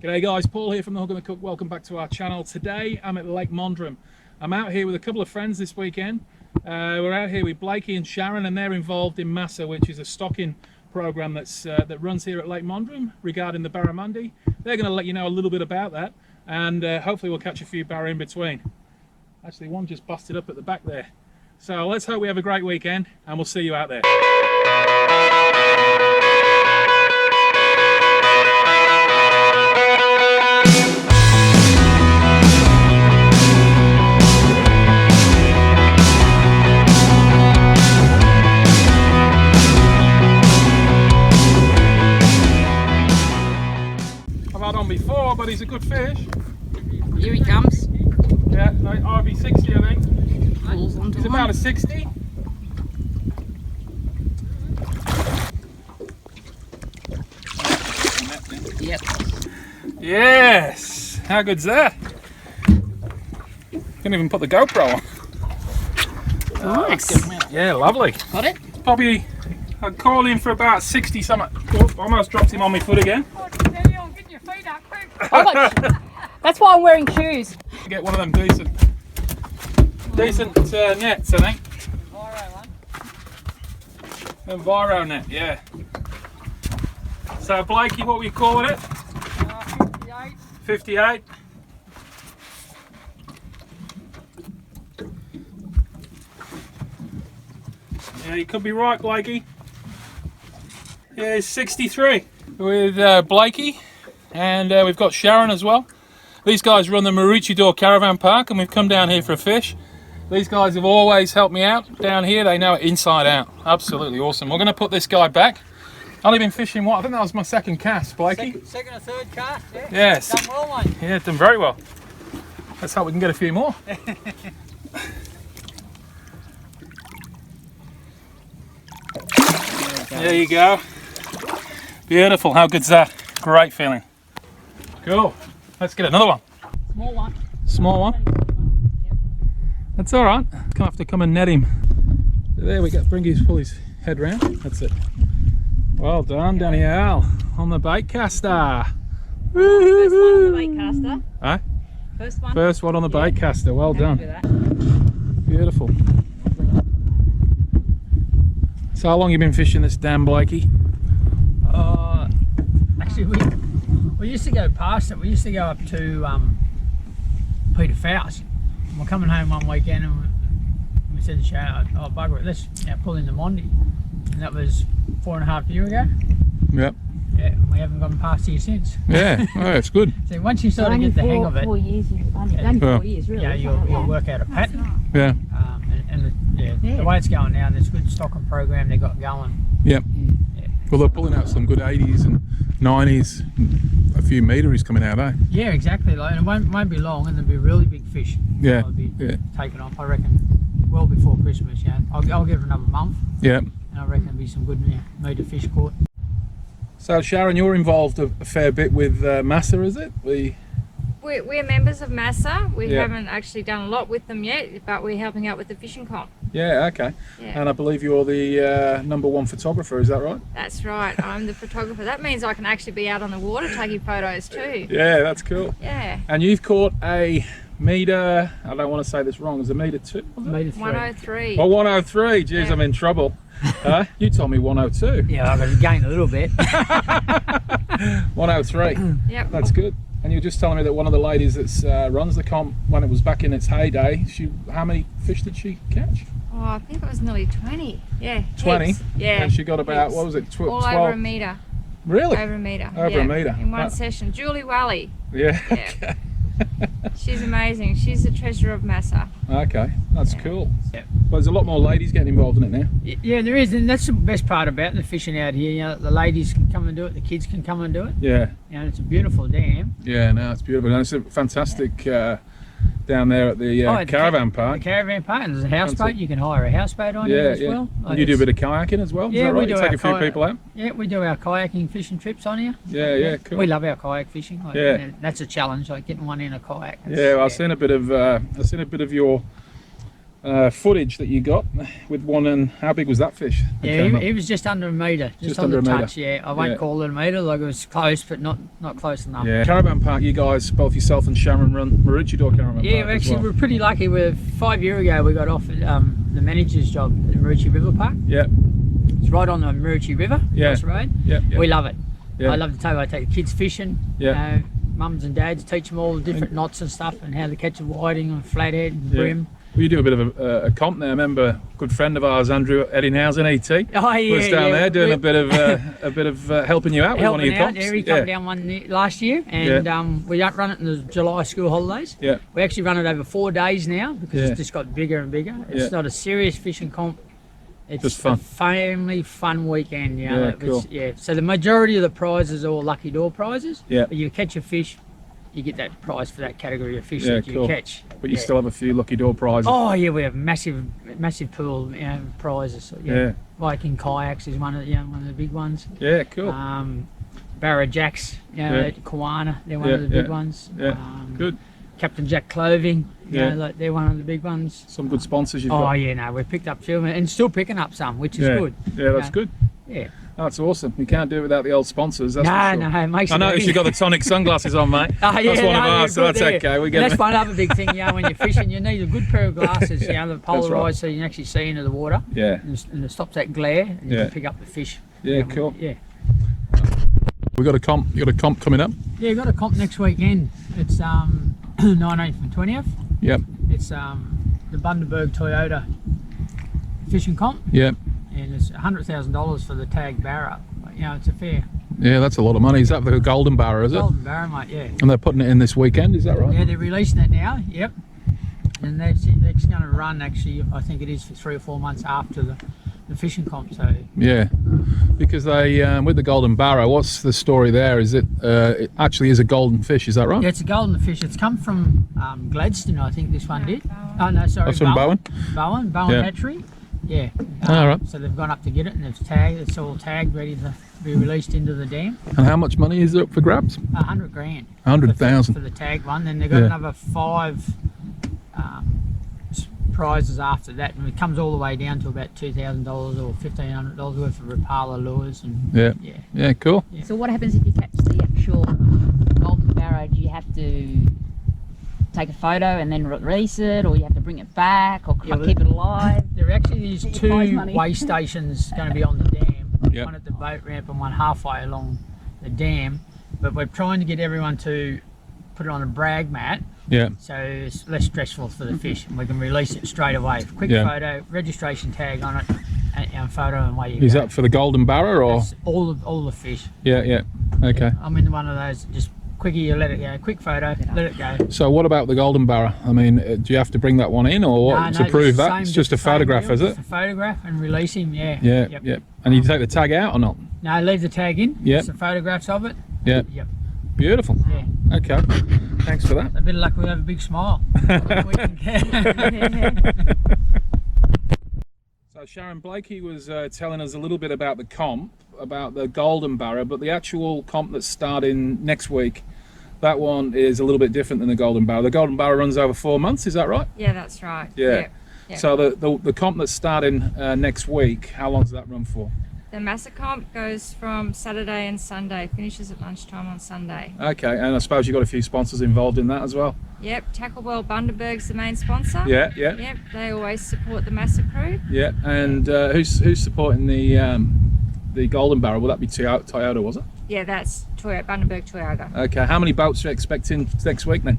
G'day guys, Paul here from The Hook and the Cook. Welcome back to our channel. Today I'm at Lake Monduran. I'm out here with a couple of friends this weekend. We're out here with Blakey and Sharron, and they're involved in Masa, which is a stocking program that runs here at Lake Monduran regarding the Barramundi. They're going to let you know a little bit about that, and hopefully we'll catch a few barra in between. Actually, one just busted up at the back there. So let's hope we have a great weekend, and we'll see you out there. I've had on before, but he's a good fish. Here he comes. Yeah, RB 60 I think. He's about a 60. Yep. Yes! How good's that? Couldn't even put the GoPro on. Nice. Yeah, lovely. Got it? Probably, I'd call him for about 60 something. Oh, almost dropped him on my foot again. Get your feet up quick. That's why I'm wearing shoes. Get one of them decent nets, I think. Enviro net, yeah. So Blakey, what were you calling it? 58. 58. Yeah, you could be right, Blakey. Yeah, it's 63 with Blakey, and we've got Sharron as well. These guys run the Maroochydore Caravan Park, and we've come down here for a fish. These guys have always helped me out down here. They know it inside out. Absolutely awesome. We're going to put this guy back. I've only been fishing, what? I think that was my second cast, Blakey. Second or third cast, yeah. Yes. Done well, mate. Yeah, done very well. Let's hope we can get a few more. There you go. Beautiful. How good's that? Great feeling. Cool. Let's get another one. Small one. Small one. That's all right. Gonna have to come and net him. There we go. Pull his head round. That's it. Well done, Danielle, on the bait caster. First one on the bait caster. Huh? First one. First one on the bait caster. Well done. Do that. Beautiful. So how long you been fishing this dam, Blakey? Actually, we used to go past it. We used to go up to Peter Fowles. We're coming home one weekend and we said to Sharron, oh bugger it, let's pull in the Mondi. And that was 4.5 years ago. Yep. Yeah, and we haven't gone past here since. Yeah, oh, that's good. So once you sort of get the hang of it, 4 years. Only 4 years, really. yeah, you'll work out a pattern. Yeah. The way it's going now, there's a good stocking program they got going. Yep. Yeah. Well, they're pulling out some good 80s and 90s. A few meteries coming out, eh? Yeah, exactly. Like, and it won't be long, and there'll be really big fish. Yeah. They'll be taken off, I reckon, well before Christmas. Yeah, I'll give it another month. Yeah. And I reckon there'll be some good meter fish caught. So Sharron, you're involved a fair bit with Masa, is it? We're members of Masa. We Yeah. haven't actually done a lot with them yet, but we're helping out with the fishing comp. Yeah, okay. Yeah. And I believe you're the #1 photographer, is that right? That's right. I'm the photographer. That means I can actually be out on the water taking photos too. Yeah, that's cool. Yeah. And you've caught a meter, I don't want to say this wrong, is a meter 2? Meter 3. 103. Oh, 103. Geez, Yeah. I'm in trouble. You told me 102. Yeah, I've got to gain a little bit. 103. Yep. That's good. And you were just telling me that one of the ladies that runs the comp, when it was back in its heyday, how many fish did she catch? Oh, I think it was nearly 20. Yeah. 20? Heaps. Yeah. And she got about, heaps. what was it, 12? All over a metre. Really? Over a metre. Over a metre. In one session. Julie Wally. Yeah. Yeah. She's amazing. She's the treasure of Masa. Okay, that's cool. Yeah. Well, there's a lot more ladies getting involved in it now. Yeah, there is, and that's the best part about the fishing out here. You know, the ladies can come and do it, the kids can come and do it. Yeah. And it's a beautiful dam. Yeah, no, it's beautiful. And it's a fantastic down there at the Caravan Park. The Caravan Park, and there's a houseboat. You can hire a houseboat on here as well. And you do a bit of kayaking as well? Is Yeah, that right? we do. You take a few people out? Yeah, we do our kayaking fishing trips on here. Yeah, cool. We love our kayak fishing. Like, Yeah. and that's a challenge, like getting one in a kayak. Yeah, well, I've seen a bit of your footage that you got with one, and how big was that fish? Yeah, he was just under a metre, just on under the a metre. touch. Yeah, I won't call it a metre, like it was close, but not close enough. Yeah. Caravan Park, you guys, both yourself and Sharron, run Maroochydore Caravan Yeah, Park as actually well. we're pretty lucky. 5 years ago we got offered the manager's job at the Maroochy River Park. Yeah, It's right on the Maroochy River, Yeah. across the road. yeah, yeah. We love it. Yeah. I love to take the kids fishing. Yeah. Mums and dads, teach them all the different knots and stuff and how to catch a whiting and flathead and brim. Well, you do a bit of a comp there. I remember a good friend of ours, Andrew Eddinghausen, ET, Oh yeah, was down there doing a bit of helping you out with one of your helping out. comps. Yeah, he come down one last year, and we don't run it in the July school holidays. Yeah. We actually run it over 4 days now because Yeah. it's just got bigger and bigger. It's Yeah. not a serious fishing comp. It's Just fun. a family fun weekend. You know, Yeah, it was- cool. yeah. So the majority of the prizes are all lucky door prizes. Yeah. But you catch a fish, you get that prize for that category of fish Yeah, that you cool. catch. But you Yeah. still have a few lucky door prizes. Oh yeah, we have massive pool prizes. So, Yeah. Viking kayaks is one of the big ones. Yeah, cool. Barra Jacks, Yeah. Kawana, they're one Yeah, of the big yeah, ones. yeah. Good. Captain Jack Clothing, Yeah. like they're one of the big ones. Some good sponsors you've Oh got. yeah, no, we've picked up a few and still picking up some, which is Yeah. good. Yeah, that's Yeah. good. Yeah. That's awesome. You can't do it without the old sponsors. That's for No, sure. no, it makes I it noticed easy. you got the tonic sunglasses on, mate. Oh, yeah, That's one of no, ours, so you're that's good okay. We And get that's it. one other big thing, when you're fishing, you need a good pair of glasses, the That's polarised, right. so you can actually see into the water. Yeah. And it stops that glare, and you Yeah. can pick up the fish. Yeah, cool. Yeah. We got a comp. You got a comp coming up. Yeah, we've got a comp next weekend. It's 19th and 20th. Yep. It's the Bundaberg Toyota fishing comp, Yep. and it's $100,000 for the tag barra. But, it's a fair Yeah, that's a lot of money. Is that the Golden Barra? Is it? golden barra, mate. Yeah. And they're putting it in this weekend. Is that right? Yeah, they're releasing it now. Yep. And that's going to run actually. I think it is for 3 or 4 months after the fishing comp. So Yeah, because they with the Golden Barra, what's the story there? Is it actually is a golden fish? Is that right? yeah, it's a golden fish. It's come from Gladstone, I think this one did. Oh no, sorry. That's from Bowen. Bowen Yeah. Hatchery. Yeah. All right. So they've gone up to get it, and it's tagged. It's all tagged, ready to be released into the dam. And how much money is up for grabs? 100 grand. 100,000. For the tag one. Then they've got Yeah. another 5 prizes after that, and it comes all the way down to about $2,000 or $1,500 worth of Rapala lures. And Yeah. Yeah, cool. So what happens if you catch the actual golden barra? Do you have to take a photo and then release it, or you have to bring it back, or Yeah, well, keep it alive? There actually is Get your prize 2 money. weigh stations going to be on the dam. Yep. One at the boat ramp and one halfway along the dam. But we're trying to get everyone to put it on a brag mat, Yeah. so it's less stressful for the fish, and we can release it straight away. Quick Yeah. photo, registration tag on it, and photo, and away you Is go. that for the Golden Barra or? That's all the fish. Yeah, yeah. Okay. I'm in one of those. Just quickie, you let it go. Quick photo, let it go. So what about the Golden Barra? I mean, do you have to bring that one in or what No, to prove the that? same- It's just a the same photograph, deal, is it? Just a photograph and release him. Yeah. Yeah, Yep. yeah. And you take the tag out or not? No, leave the tag in. Yep. Just the photographs of it. Yeah. Yep. Beautiful. Yeah. Okay. Thanks for that. A bit of luck, we'll have a big smile. So Sharon, Blakey was telling us a little bit about the comp, about the Golden Barra, but the actual comp that's starting next week, that one is a little bit different than the Golden Barra. The Golden Barra runs over 4 months, is that right? Yeah, that's right. Yeah. Yeah. So the comp that's starting next week, how long does that run for? The Masa comp goes from Saturday and Sunday, finishes at lunchtime on Sunday. Okay, and I suppose you've got a few sponsors involved in that as well? Yep, Tackle World Bundaberg's the main sponsor. Yeah, yeah, Yep, they always support the Masa crew. yeah. And who's supporting the Golden Barra? Will that be Toyota, was it? Yeah, that's Bundaberg Toyota. Okay, how many boats are you expecting next week then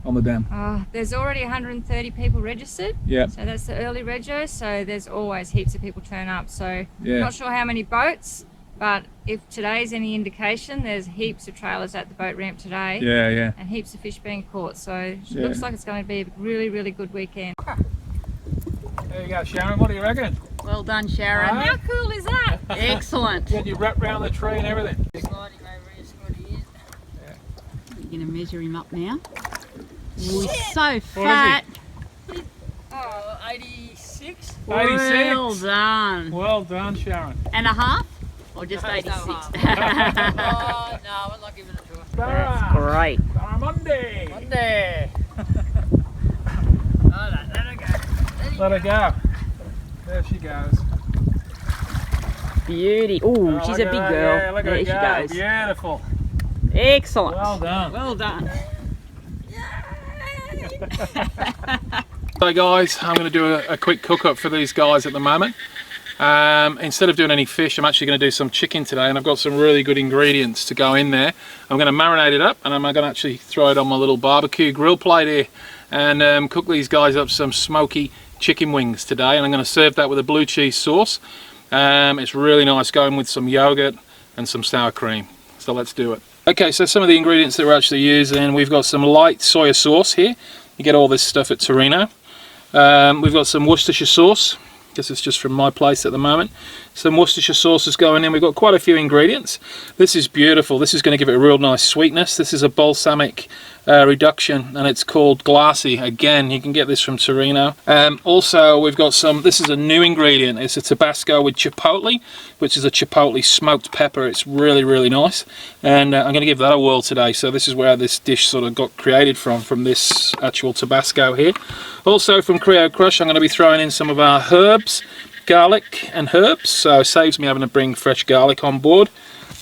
on the dam? There's already 130 people registered. Yeah, So that's the early rego, so there's always heaps of people turn up. So yeah. not sure how many boats, but if today's any indication, there's heaps of trailers at the boat ramp today. Yeah, yeah. And heaps of fish being caught, so it Yeah. looks like it's going to be a really, really good weekend. There you go, Sharon. What do you reckon? Well done, Sharon. Right. How cool is that? Excellent. Get you wrapped around the tree and everything. Sliding over his foot he is. You're going to measure him up now. Oh, he's so fat. Oh, 86. 86. Well done. Well done, Sharon. And a half? Or just 86? Oh, no, I'm not giving it to her. That's great. Barramundi. Monday. Oh, let it go. Let Let her go. There she goes. Beauty. Ooh, Oh, she's look a at big that. girl. Yeah, look at There her she go. goes. Beautiful. Excellent. Well done. Well done. So guys, I'm going to do a quick cook up for these guys at the moment. Instead of doing any fish, I'm actually going to do some chicken today, and I've got some really good ingredients to go in there. I'm going to marinate it up, and I'm going to actually throw it on my little barbecue grill plate here and cook these guys up some smoky chicken wings today, and I'm going to serve that with a blue cheese sauce. It's really nice going with some yogurt and some sour cream. So let's do it. Okay, so some of the ingredients that we're actually using, we've got some light soy sauce here. You get all this stuff at Torino. We've got some Worcestershire sauce. This is just from my place at the moment. Some Worcestershire sauce is going in. We've got quite a few ingredients. This is beautiful. This is going to give it a real nice sweetness. This is a balsamic reduction, and it's called Glassy. Again, you can get this from Torino. Also, we've got some, this is a new ingredient. It's a Tabasco with chipotle, which is a chipotle smoked pepper. It's really, really nice. And I'm going to give that a whirl today. So this is where this dish sort of got created from this actual Tabasco here. Also from Creo Crush, I'm going to be throwing in some of our herbs, garlic and herbs. So it saves me having to bring fresh garlic on board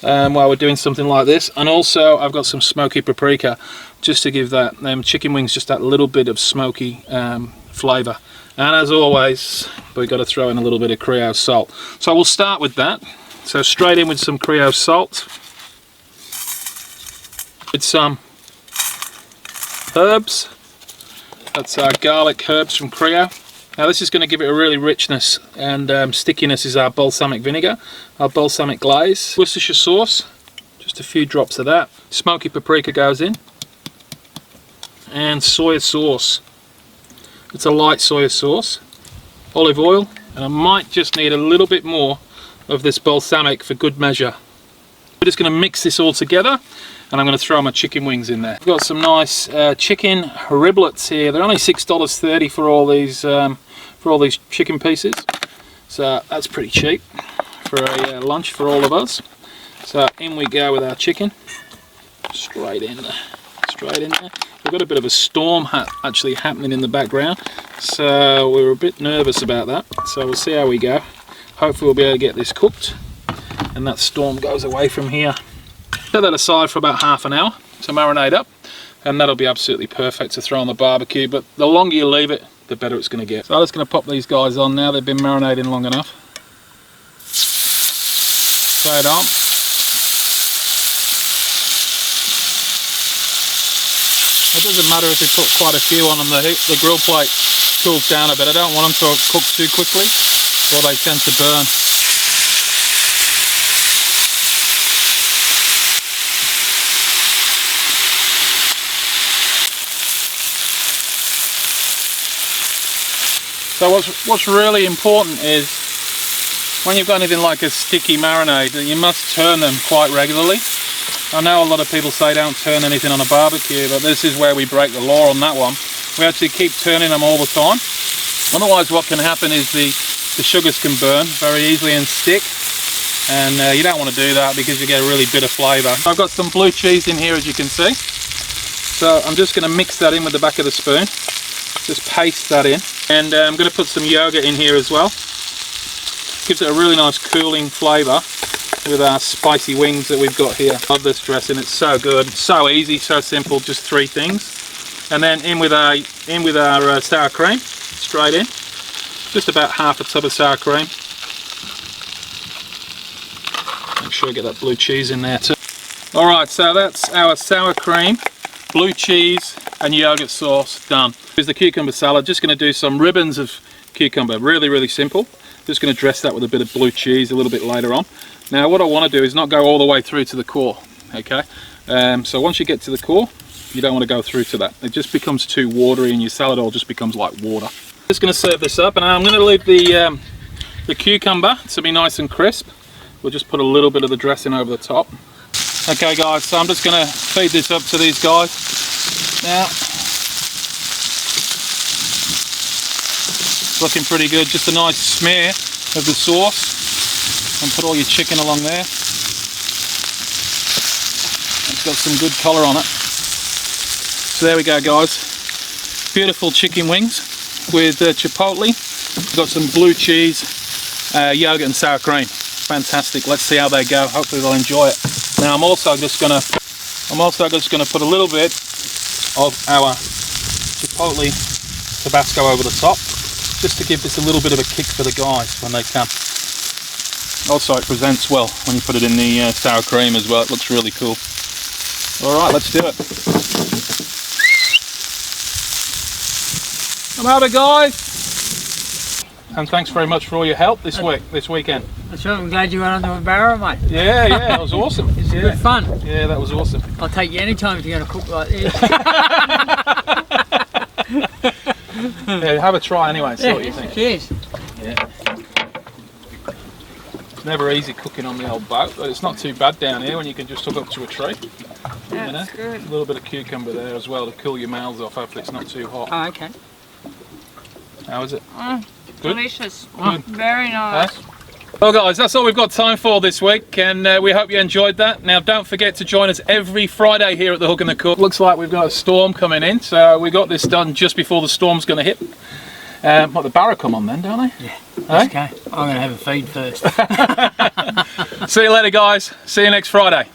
while we're doing something like this. And also I've got some smoky paprika, just to give that chicken wings just that little bit of smoky flavour. And as always, we've got to throw in a little bit of Creo salt. So we'll start with that. So straight in with some Creo salt, with some herbs. That's our garlic herbs from Creo. Now this is going to give it a really richness, and stickiness is our balsamic vinegar, our balsamic glaze. Worcestershire sauce, just a few drops of that. Smoky paprika goes in. And soy sauce. It's a light soy sauce. Olive oil, and I might just need a little bit more of this balsamic for good measure. We're just going to mix this all together, and I'm going to throw my chicken wings in there. I've got some nice chicken riblets here. They're only $6.30 for all these chicken pieces, so that's pretty cheap for a lunch for all of us. So in we go with our chicken, straight in there, straight in there. We've got a bit of a storm actually happening in the background, so we're a bit nervous about that. So we'll see how we go. Hopefully we'll be able to get this cooked and that storm goes away from here. Set that aside for about half an hour to marinate up, and that'll be absolutely perfect to throw on the barbecue. But the longer you leave it, the better it's going to get. So I'm just going to pop these guys on now. They've been marinating long enough. Straight on. It doesn't matter if they put quite a few on them. The grill plate cools down a bit. I don't want them to cook too quickly, or they tend to burn. So what's really important is when you've got anything like a sticky marinade, that you must turn them quite regularly. I know a lot of people say don't turn anything on a barbecue, but this is where we break the law on that one. We actually keep turning them all the time. Otherwise what can happen is the sugars can burn very easily and stick, and you don't want to do that because you get a really bitter flavour. I've got some blue cheese in here, as you can see. So I'm just going to mix that in with the back of the spoon. Just paste that in, and I'm going to put some yogurt in here as well. Gives it a really nice cooling flavour with our spicy wings that we've got here. Love this dressing, it's so good, so easy, so simple, just three things. And then in with our sour cream, straight in. Just about half a tub of sour cream. Make sure I get that blue cheese in there too. Alright, so that's our sour cream, blue cheese and yogurt sauce done. Here's the cucumber salad. Just going to do some ribbons of cucumber, really, really simple. Just going to dress that with a bit of blue cheese a little bit later on. Now what I want to do is not go all the way through to the core, okay? So once you get to the core, you don't want to go through to that. It just becomes too watery and your salad oil just becomes like water. Just going to serve this up, and I'm going to leave the cucumber to be nice and crisp. We'll just put a little bit of the dressing over the top. Okay guys, so I'm just going to feed this up to these guys. Now, it's looking pretty good. Just a nice smear of the sauce, and put all your chicken along there. It's got some good colour on it. So there we go guys, beautiful chicken wings with chipotle We've got some blue cheese, yogurt and sour cream. Fantastic. Let's see how they go. Hopefully they'll enjoy it. Now I'm also just gonna put a little bit of our chipotle Tabasco over the top, just to give this a little bit of a kick for the guys when they come. Also, it presents well when you put it in the sour cream as well. It looks really cool. All right, let's do it. Come over, guys. And thanks very much for all your help this weekend. That's right, I'm glad you went under a barrel, mate. Yeah, that was awesome. It's good fun. Yeah, that was awesome. I'll take you any time if you're going to cook like this. Yeah, have a try anyway, see what you think. Cheers. Yeah. It's never easy cooking on the old boat, but it's not too bad down here when you can just hook up to a tree. That's good. A little bit of cucumber there as well to cool your mouths off. Hopefully it's not too hot. Oh, okay. How is it? Good? Delicious. Good. Very nice. Well guys, that's all we've got time for this week, and we hope you enjoyed that. Now don't forget to join us every Friday here at the Hook and the Cook. Looks like we've got a storm coming in, so we got this done just before the storm's going to hit. What, the barra come on then, don't they? Yeah, that's okay. I'm going to have a feed first. See you later guys, see you next Friday.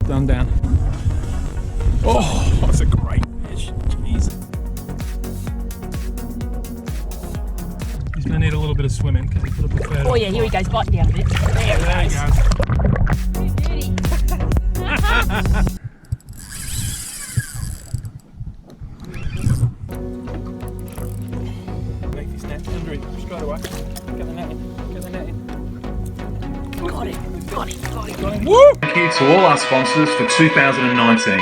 Done down. Oh, that's a great fish. Jeez. He's going to need a little bit of swimming because he put up a fair. Oh yeah, here he goes, biting down a bit. There he goes. Dirty. Make this net under it straight away. Get the net in. Get the net in. Got it. Woo! Thank you to all our sponsors for 2019.